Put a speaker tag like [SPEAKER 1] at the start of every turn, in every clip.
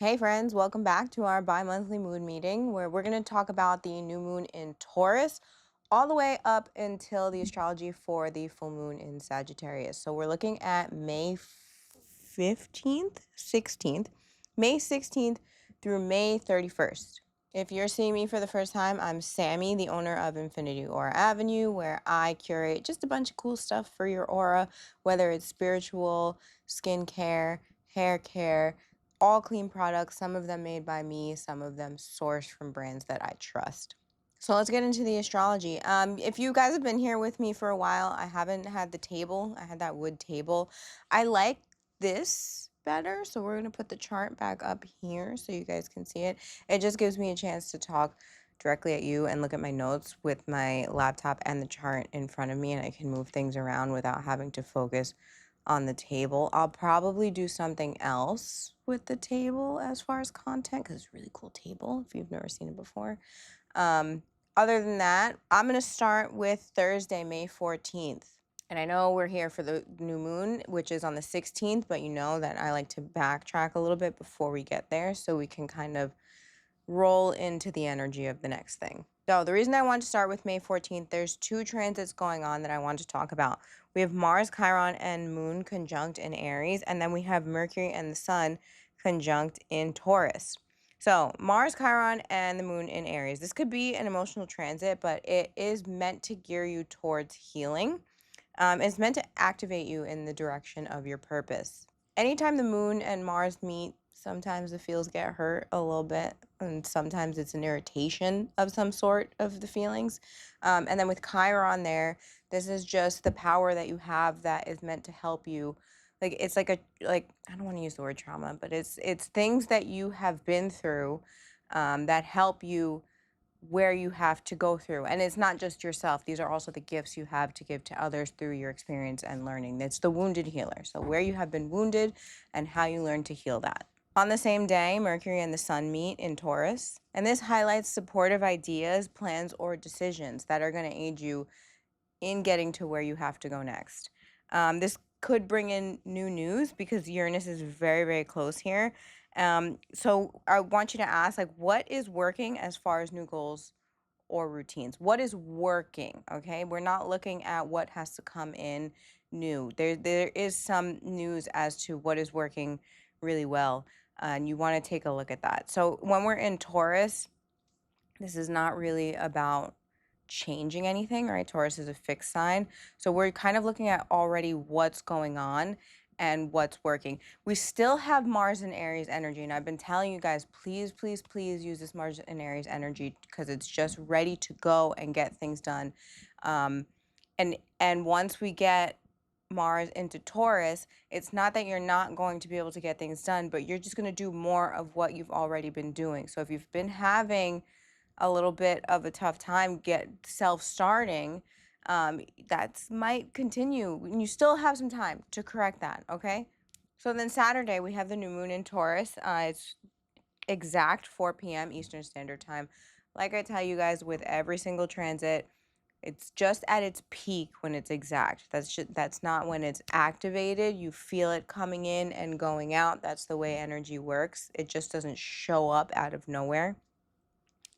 [SPEAKER 1] Hey friends, welcome back to our bi-monthly moon meeting where we're going to talk about the new moon in Taurus all the way up until the astrology for the full moon in Sagittarius. So we're looking at May 15th, 16th, May 16th through May 31st. If you're seeing me for the first time, I'm Sammy, the owner of Infinity Aura Avenue, where I curate just a bunch of cool stuff for your aura, whether it's spiritual, skincare, hair care, all clean products, some of them made by me, some of them sourced from brands that I trust. So let's get into the astrology. If you guys have been here with me for a while, I haven't had the table. I had that wood table. I like this better, so we're going to put the chart back up here so you guys can see it. It just gives me a chance to talk directly at you and look at my notes with my laptop and the chart in front of me, and I can move things around without having to focus on the table. I'll probably do something else with the table as far as content because it's a really cool table if you've never seen it before. Other than that, I'm going to start with Thursday, May 14th. And I know we're here for the new moon, which is on the 16th, but you know that I like to backtrack a little bit before we get there so we can kind of roll into the energy of the next thing. So the reason I want to start with May 14th, there's two transits going on that I want to talk about. We have Mars, Chiron, and Moon conjunct in Aries, and then we have Mercury and the Sun conjunct in Taurus. So Mars, Chiron, and the Moon in Aries. This could be an emotional transit, but it is meant to gear you towards healing. It's meant to activate you in the direction of your purpose. Anytime the Moon and Mars meet, sometimes the feels get hurt a little bit, and sometimes it's an irritation of some sort of the feelings. And then with Chiron there, this is just the power that you have that is meant to help you. Like it's like I don't want to use the word trauma, but it's things that you have been through that help you where you have to go through. And it's not just yourself. These are also the gifts you have to give to others through your experience and learning. It's the wounded healer. So where you have been wounded and how you learn to heal that. On the same day, Mercury and the Sun meet in Taurus. And this highlights supportive ideas, plans, or decisions that are going to aid you in getting to where you have to go next. This could bring in new news because Uranus is very, very close here. So I want you to ask, like, what is working as far as new goals or routines? What is working? Okay, we're not looking at what has to come in new. There is some news as to what is working really well, and you want to take a look at that. So when we're in Taurus, this is not really about changing anything, right? Taurus is a fixed sign. So we're kind of looking at already what's going on and what's working. We still have Mars and Aries energy. And I've been telling you guys, please, please, please use this Mars and Aries energy because it's just ready to go and get things done. And once we get Mars into Taurus, it's not that you're not going to be able to get things done, but you're just going to do more of what you've already been doing. So if you've been having a little bit of a tough time get self-starting, that might continue. You still have some time to correct that, okay? So then Saturday, we have the new moon in Taurus. It's exact 4 p.m. Eastern Standard Time. Like I tell you guys, with every single transit, it's just at its peak when it's exact. That's not when it's activated. You feel it coming in and going out. That's the way energy works. It just doesn't show up out of nowhere.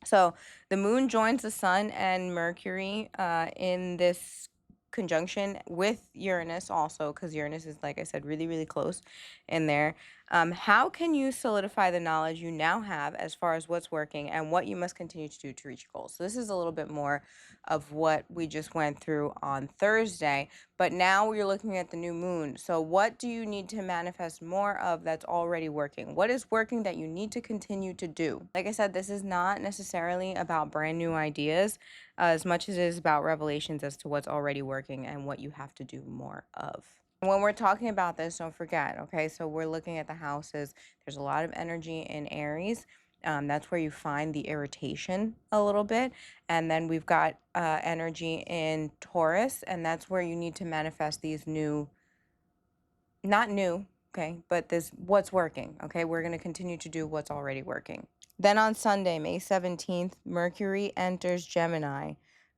[SPEAKER 1] So the moon joins the sun and Mercury in this conjunction with Uranus also, because Uranus is, like I said, really, really close in there. How can you solidify the knowledge you now have as far as what's working and what you must continue to do to reach your goals? So this is a little bit more of what we just went through on Thursday, but now we're looking at the new moon. So what do you need to manifest more of that's already working? What is working that you need to continue to do? Like I said, this is not necessarily about brand new ideas as much as it is about revelations as to what's already working and what you have to do more of. When we're talking about this, don't forget, okay, so we're looking at the houses. There's a lot of energy in Aries. That's where you find the irritation a little bit. And then we've got energy in Taurus, and that's where you need to manifest these new, not new, okay, but this what's working, okay? We're going to continue to do what's already working. Then on Sunday, May 17th, Mercury enters Gemini.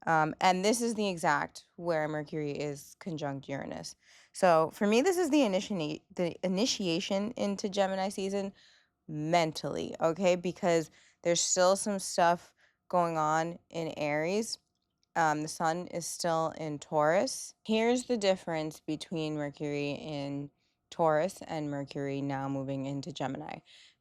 [SPEAKER 1] And this is the exact where Mercury is conjunct Uranus. So for me, this is the initiation into Gemini season, mentally, okay? Because there's still some stuff going on in Aries. The sun is still in Taurus. Here's the difference between Mercury in Taurus and Mercury now moving into Gemini.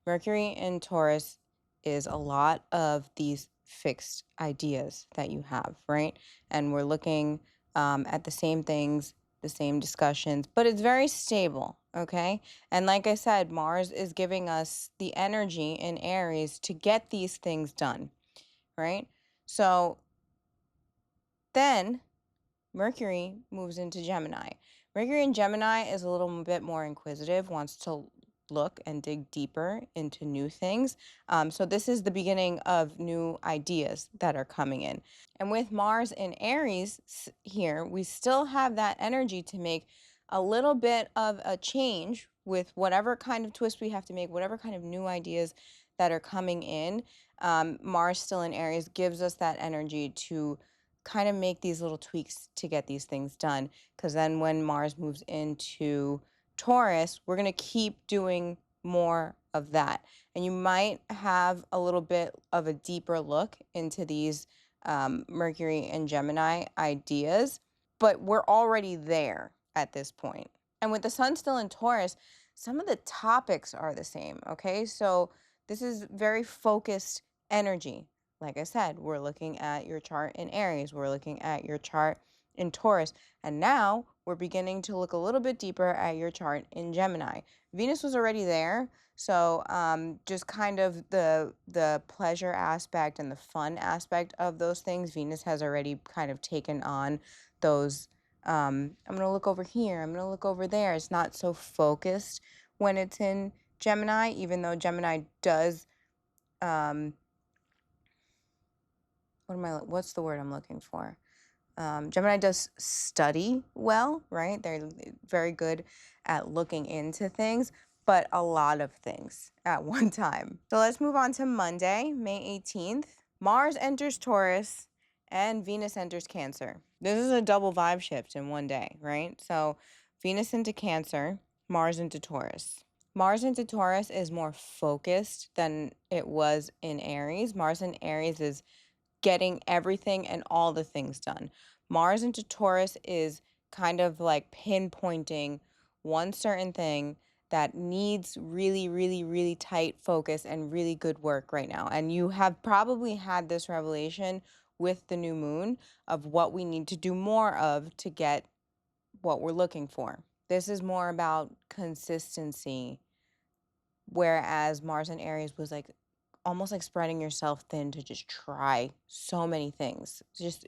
[SPEAKER 1] Mercury in Taurus is a lot of these fixed ideas that you have, right? And we're looking at the same things, the same discussions, but it's very stable, okay? And like I said, Mars is giving us the energy in Aries to get these things done, right? So then Mercury moves into Gemini. Mercury in Gemini is a little bit more inquisitive, wants to look and dig deeper into new things. So this is the beginning of new ideas that are coming in. And with Mars in Aries here, we still have that energy to make a little bit of a change with whatever kind of twist we have to make, whatever kind of new ideas that are coming in. Mars still in Aries gives us that energy to kind of make these little tweaks to get these things done. Because then when Mars moves into Taurus, we're going to keep doing more of that. And you might have a little bit of a deeper look into these Mercury and Gemini ideas, but we're already there at this point. And with the sun still in Taurus, some of the topics are the same, okay? So this is very focused energy. Like I said, we're looking at your chart in Aries, we're looking at your chart in Taurus, and now we're beginning to look a little bit deeper at your chart in Gemini. Venus was already there, so just kind of the pleasure aspect and the fun aspect of those things, Venus has already kind of taken on those. I'm going to look over here, I'm going to look over there. It's not so focused when it's in Gemini, even though Gemini does what's the word I'm looking for? Gemini does study well, right? They're very good at looking into things, but a lot of things at one time. So let's move on to Monday, May 18th. Mars enters Taurus and Venus enters Cancer. This is a double vibe shift in one day, right? So Venus into Cancer, Mars into Taurus. Mars into Taurus is more focused than it was in Aries. Mars in Aries is getting everything and all the things done. Mars into Taurus is kind of like pinpointing one certain thing that needs really, really, really tight focus and really good work right now. And you have probably had this revelation with the new moon of what we need to do more of to get what we're looking for. This is more about consistency, whereas Mars in Aries was like almost like spreading yourself thin to just try so many things, just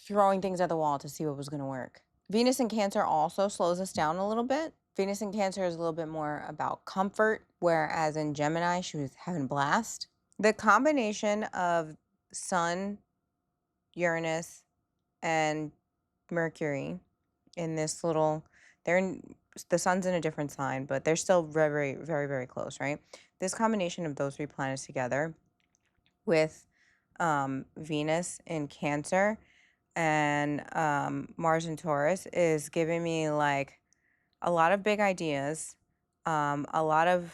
[SPEAKER 1] throwing things at the wall to see what was going to work. Venus in Cancer also slows us down a little bit. Venus in Cancer is a little bit more about comfort, whereas in Gemini, she was having a blast. The combination of Sun, Uranus, and Mercury in this little, the sun's in a different sign, but they're still very, very, very, very close, right? This combination of those three planets together with Venus in Cancer and Mars in Taurus is giving me like a lot of big ideas, a lot of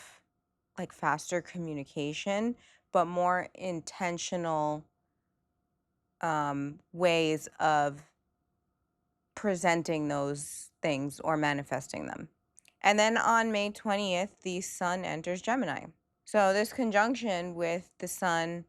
[SPEAKER 1] like faster communication, but more intentional ways of presenting those things or manifesting them. And then on May 20th, the sun enters Gemini. So this conjunction with the sun,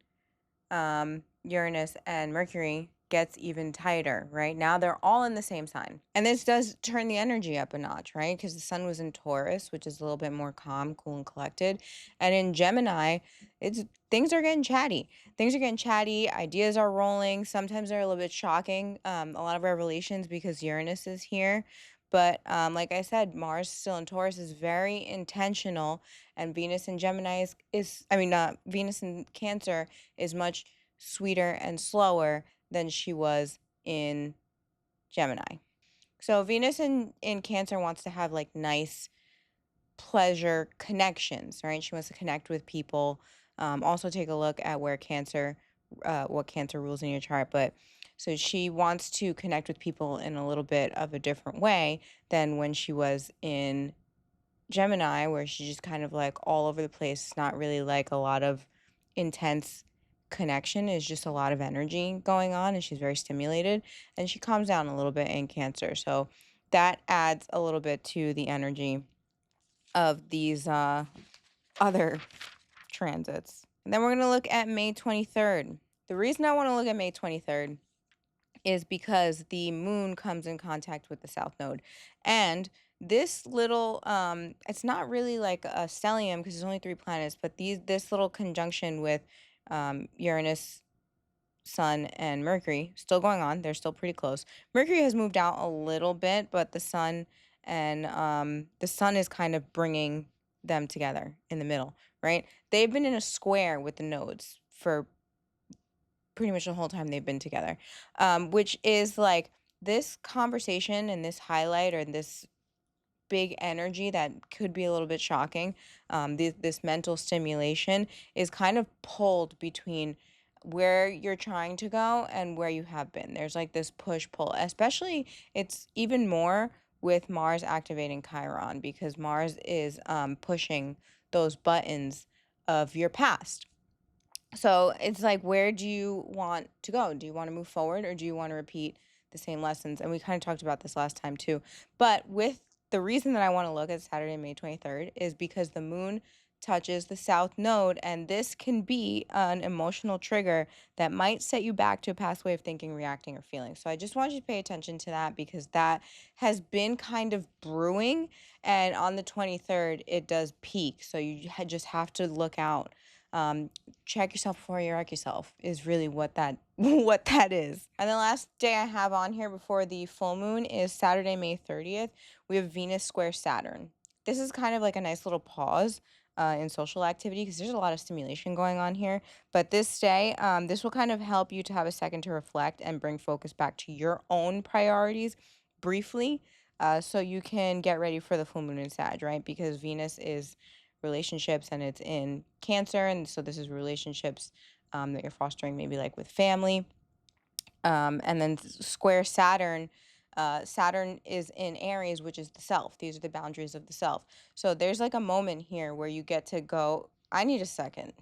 [SPEAKER 1] Uranus, and Mercury gets even tighter, right? Now they're all in the same sign. And this does turn the energy up a notch, right? Because the sun was in Taurus, which is a little bit more calm, cool, and collected. And in Gemini, it's things are getting chatty. Things are getting chatty, ideas are rolling. Sometimes they're a little bit shocking. A lot of revelations because Uranus is here. But like I said, Mars still in Taurus is very intentional, and Venus in Gemini Venus in Cancer is much sweeter and slower than she was in Gemini. So Venus in Cancer wants to have like nice pleasure connections, right? She wants to connect with people. Also take a look at where Cancer, what Cancer rules in your chart. But so she wants to connect with people in a little bit of a different way than when she was in Gemini, where she's just kind of like all over the place. It's not really like a lot of intense connection. It's just a lot of energy going on, and she's very stimulated. And she calms down a little bit in Cancer. So that adds a little bit to the energy of these other transits. And then we're going to look at May 23rd. The reason I want to look at May 23rd is because the moon comes in contact with the south node. And this little it's not really like a stellium because there's only 3 planets, but this little conjunction with Uranus, Sun, and Mercury still going on. They're still pretty close. Mercury has moved out a little bit, but the sun is kind of bringing them together in the middle, right? They've been in a square with the nodes for pretty much the whole time they've been together, which is like this conversation and this highlight or this big energy that could be a little bit shocking. This mental stimulation is kind of pulled between where you're trying to go and where you have been. There's like this push pull, especially it's even more with Mars activating Chiron because Mars is pushing those buttons of your past. So it's like, where do you want to go? Do you want to move forward or do you want to repeat the same lessons? And we kind of talked about this last time too. But with the reason that I want to look at Saturday, May 23rd is because the moon touches the south node, and this can be an emotional trigger that might set you back to a past way of thinking, reacting, or feeling. So I just want you to pay attention to that because that has been kind of brewing, and on the 23rd, it does peak. So you just have to look out. Um, Check yourself before you wreck yourself is really what that what that is. And the last day I have on here before the full moon is Saturday, May 30th. We have Venus square Saturn. This is kind of like a nice little pause in social activity because there's a lot of stimulation going on here. But this day, this will kind of help you to have a second to reflect and bring focus back to your own priorities briefly, so you can get ready for the full moon in Sag, right? Because Venus is relationships and it's in Cancer, and so this is relationships that you're fostering, maybe like with family. And then square Saturn. Saturn is in Aries, which is the self. These are the boundaries of the self. So there's like a moment here where you get to go, I need a second.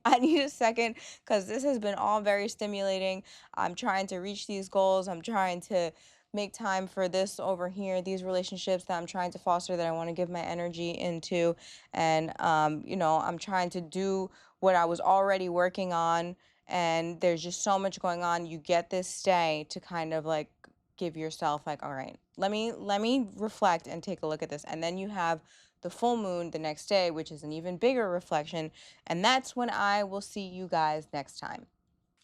[SPEAKER 1] I need a second because this has been all very stimulating. I'm trying to reach these goals. I'm trying to make time for this over here, these relationships that I'm trying to foster, that I want to give my energy into. And, I'm trying to do what I was already working on, and there's just so much going on. You get this day to kind of like give yourself like, all right, let me reflect and take a look at this. And then you have the full moon the next day, which is an even bigger reflection, and that's when I will see you guys next time.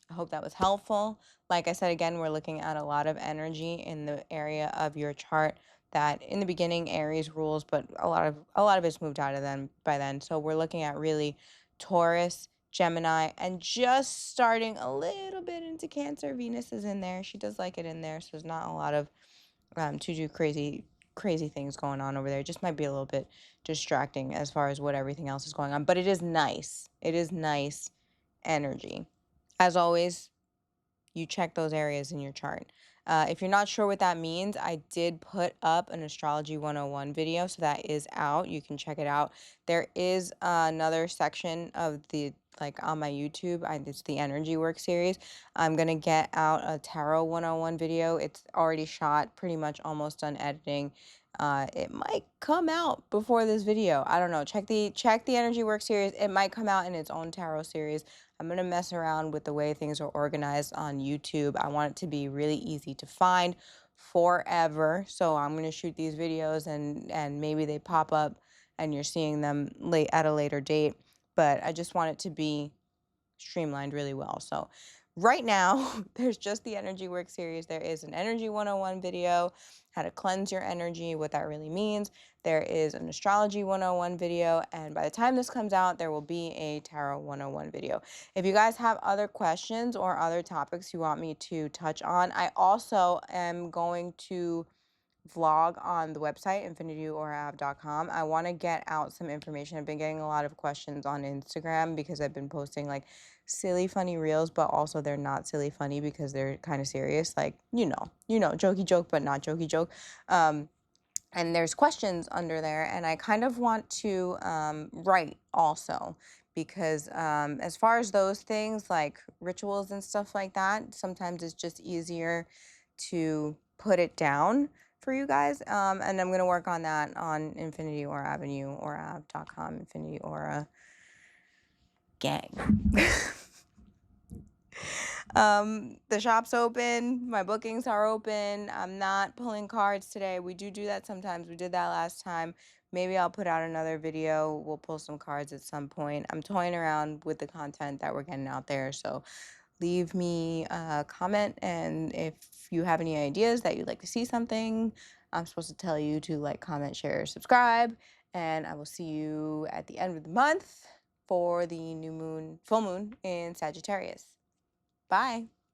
[SPEAKER 1] I hope that was helpful. Like I said, again, we're looking at a lot of energy in the area of your chart that in the beginning Aries rules, but a lot of it's moved out of them by then. So we're looking at really Taurus, Gemini, and just starting a little bit into Cancer. Venus is in there. She does like it in there. So there's not a lot of to do crazy things going on over there. It just might be a little bit distracting as far as what everything else is going on. But it is nice. It is nice energy. As always, you check those areas in your chart. If you're not sure what that means, I did put up an Astrology 101 video, so that is out. You can check it out. There is another section of the, like on my YouTube, it's the Energy Work series. I'm going to get out a Tarot 101 video. It's already shot, pretty much almost done editing. It might come out before this video. I don't know. Check the Energy Work series. It might come out in its own tarot series. I'm going to mess around with the way things are organized on YouTube. I want it to be really easy to find forever. So I'm going to shoot these videos and maybe they pop up and you're seeing them late at a later date. But I just want it to be streamlined really well. So right now, there's just the Energy Work series. There is an Energy 101 video, how to cleanse your energy, what that really means. There is an Astrology 101 video, and by the time this comes out, there will be a Tarot 101 video. If you guys have other questions or other topics you want me to touch on, I also am going to vlog on the website infinityorav.com. I want to get out some information. I've been getting a lot of questions on Instagram because I've been posting like silly funny reels, but also they're not silly funny because they're kind of serious, like jokey joke but not jokey joke. and there's questions under there, and I kind of want to write also, because as far as those things like rituals and stuff like that, sometimes it's just easier to put it down for you guys, and I'm going to work on that on Infinity Aura Avenue, aura.com, Infinity Aura gang. The shop's open, my bookings are open. I'm not pulling cards today. We do that sometimes. We did that last time. Maybe I'll put out another video. We'll pull some cards at some point. I'm toying around with the content that we're getting out there, so leave me a comment, and if you have any ideas that you'd like to see something, I'm supposed to tell you to like, comment, share, subscribe, and I will see you at the end of the month for the full moon in Sagittarius. Bye.